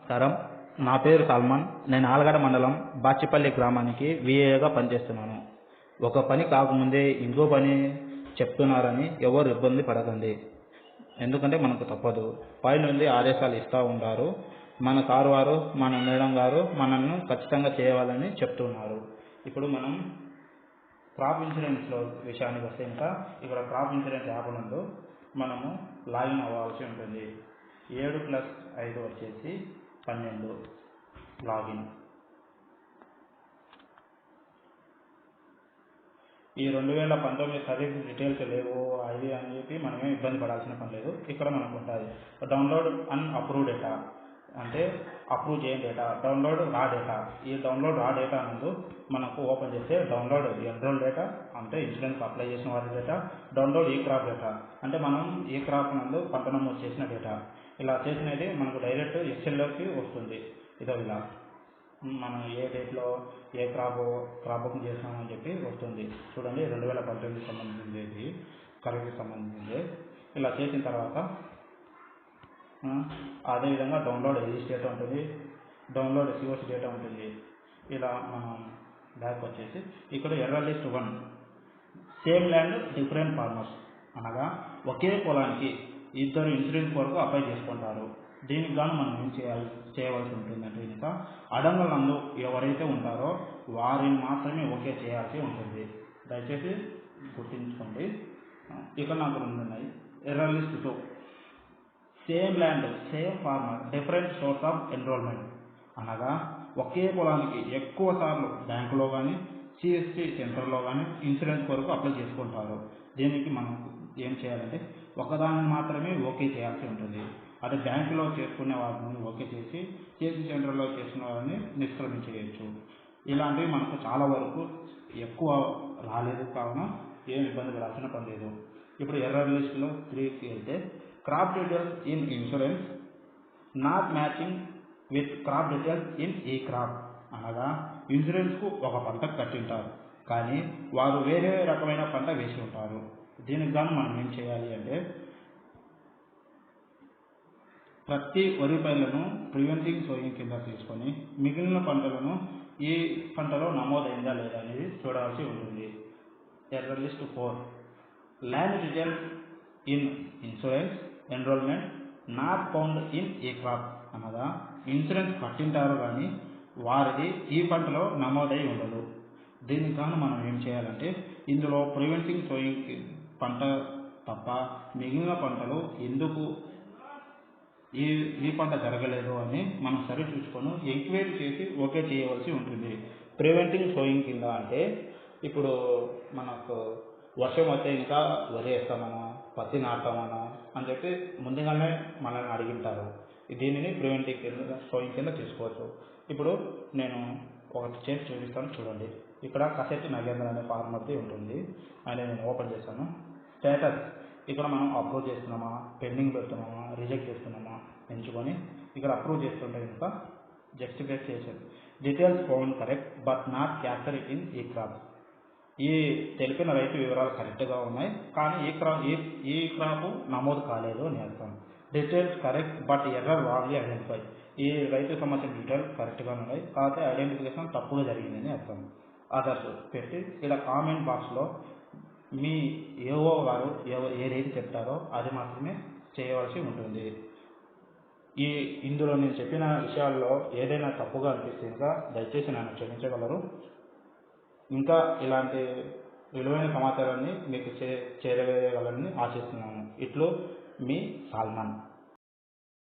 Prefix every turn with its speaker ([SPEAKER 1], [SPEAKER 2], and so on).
[SPEAKER 1] నమస్కారం. నా పేరు సల్మాన్. నేను ఆలగడ్డ మండలం బాచిపల్లి గ్రామానికి విఏగా పనిచేస్తున్నాను. ఒక పని కాకముందే ఇంకో పని చెప్తున్నారని ఎవరు ఇబ్బంది పడకండి. ఎందుకంటే మనకు తప్పదు. పై నుండి ఆదేశాలు ఇస్తూ ఉంటారు. మన సార్ వారు, మన మేడం గారు మనల్ని ఖచ్చితంగా చేయాలని చెప్తున్నారు. ఇప్పుడు మనం క్రాప్ ఇన్సూరెన్స్లో విషయానికి వస్తే ఇంకా ఇక్కడ క్రాప్ ఇన్సూరెన్స్ యాప్ నందు మనము లాగిన్ అవ్వాల్సి ఉంటుంది. 7+5 వచ్చేసి 12 లాగిన్. ఈ 2019 ఖరీఫ్ డీటెయిల్స్ లేవు అవి అని చెప్పి మనమే ఇబ్బంది పడాల్సిన పని లేదు. ఇక్కడ మనకు ఉంటుంది డౌన్లోడ్ అన్అప్రూవ్ డేటా, అంటే అప్రూవ్ చేయని డేటా, డౌన్లోడ్ రా డేటా. ఈ డౌన్లోడ్ రా డేటా నందు మనకు ఓపెన్ చేస్తే డౌన్లోడ్ ఎన్రోల్ డేటా, అంటే ఇన్సూరెన్స్ అప్లై చేసిన వారి డేటా. డౌన్లోడ్ ఈ క్రాప్ డేటా, అంటే మనం ఈ క్రాప్ నందు పంట నమోదు చేసిన డేటా. ఇలా చేసినది మనకు డైరెక్ట్ ఎక్సెల్లోకి వస్తుంది. ఇదో ఇలా మనం ఏ డేట్లో ఏ క్రాప్ బుకింగ్ చేసామని చెప్పి వస్తుంది. చూడండి, 2018 సంబంధించింది, ఇది ఖరీఫ్కి సంబంధించింది. ఇలా చేసిన తర్వాత అదేవిధంగా డౌన్లోడ్ ఎలిజిబిలిటీ డేటా ఉంటుంది, డౌన్లోడ్ సిఓసి డేటా ఉంటుంది. ఇలా మనం బ్యాక్ వచ్చేసి ఇక్కడ error list 1 same land different farmers, అనగా ఒకే పొలానికి ఇద్దరు ఇన్సూరెన్స్ వరకు అప్లై చేసుకుంటారు. దీనికి గాను మనం ఏం చేయవలసి ఉంటుందంటే ఇంకా అడంగల్ నందు ఎవరైతే ఉంటారో వారిని మాత్రమే ఓకే చేయాల్సి ఉంటుంది. దయచేసి గుర్తుంచుకోండి. ఇక్కడ నాకు 2 ఉన్నాయి. Error list 2 same land same farmer different source of enrolment, అనగా ఒకే పొలానికి ఎక్కువ సార్లు బ్యాంకులో కానీ సిఎస్సి సెంటర్లో కానీ ఇన్సూరెన్స్ వరకు అప్లై చేసుకుంటారు. దీనికి మనం ఏం చేయాలంటే ఒకదాన్ని మాత్రమే ఓకే చేయాల్సి ఉంటుంది. అదే బ్యాంకులో చేసుకునే వారిని ఓకే చేసి సిఎస్సి సెంటర్లో చేసిన వారిని నిష్క్రమించేయచ్చు. ఇలాంటివి మనకు చాలా వరకు ఎక్కువ రాలేదు, కావున ఏం ఇబ్బంది పడాల్సిన పని లేదు. ఇప్పుడు ఎర్రర్ లిస్ట్లో 3కి అయితే crop details in insurance not matching with crop details in e crop, అనగా ఇన్సూరెన్స్కు ఒక పంట కట్టింటారు కానీ వారు వేరే రకమైన పంట వేసి ఉంటారు. దీనికి గాను మనం ఏం చేయాలి అంటే ప్రతి వరి పైర్లను ప్రివెంటింగ్ సోయింగ్ కింద తీసుకొని మిగిలిన పంటలను ఈ పంటలో నమోదైందా లేదా అనేది చూడాల్సి ఉంటుంది. Error list 4 land details in insurance enrolment not found in e crop, అనగా ఇన్సూరెన్స్ కట్టింటారు కానీ వారిది ఈ పంటలో నమోదై ఉండదు. దీనికి గాను మనం ఏం చేయాలంటే ఇందులో ప్రివెంటింగ్ సోయింగ్ పంట తప్ప మిగిలిన పంటలు ఎందుకు ఈ పంట జరగలేదు అని మనం సరి చూసుకొని ఎంక్వైరీ చేసి ఓకే చేయవలసి ఉంటుంది. ప్రివెంటింగ్ సోయింగ్ కింద అంటే ఇప్పుడు మనకు వర్షం వస్తే ఇంకా వరి వేస్తామనో పత్తి నాటుతామనో అని చెప్పి ముందుగానే మనల్ని అడిగింటారు. దీనిని ప్రివెంటింగ్ సోయింగ్ కింద తీసుకోవచ్చు. ఇప్పుడు నేను ఒకటి చేసి చూపిస్తాను, చూడండి. ఇక్కడ కసెట్టి నగేంద్ర అనే ఫార్మర్ది ఉంటుంది. ఆయన నేను ఓపెన్ చేశాను. స్టేటస్ ఇక్కడ మనం అప్రూవ్ చేస్తున్నామా, పెండింగ్ పెడుతున్నామా, రిజెక్ట్ చేస్తున్నామా ఎంచుకొని ఇక్కడ అప్రూవ్ చేస్తుంటే కనుక justification details found correct but not capture in e crop. ఈ తెలిపిన రైతు వివరాలు కరెక్ట్గా ఉన్నాయి కానీ ఈ క్రాప్ నమోదు కాలేదు అని అర్థం. Details correct but error wrongly identify, ఈ రైతు సంబంధించిన డీటెయిల్స్ కరెక్ట్గా ఉన్నాయి కాకపోతే ఐడెంటిఫికేషన్ తప్పుగా జరిగిందని అర్థం. అదర్స్ పెట్టి ఇలా కామెంట్ బాక్స్లో మీ ఏఓ గారు ఏదైతే చెప్తారో అది మాత్రమే చేయవలసి ఉంటుంది. ఇందులో నేను చెప్పిన విషయాల్లో ఏదైనా తప్పుగా అనిపిస్తే ఇంకా దయచేసి నన్ను క్షమించగలరు. ఇంకా ఇలాంటి విలువైన సమాచారాన్ని మీకు చేరవేయగలని ఆశిస్తున్నాను. ఇట్లు మీ సల్మాన్.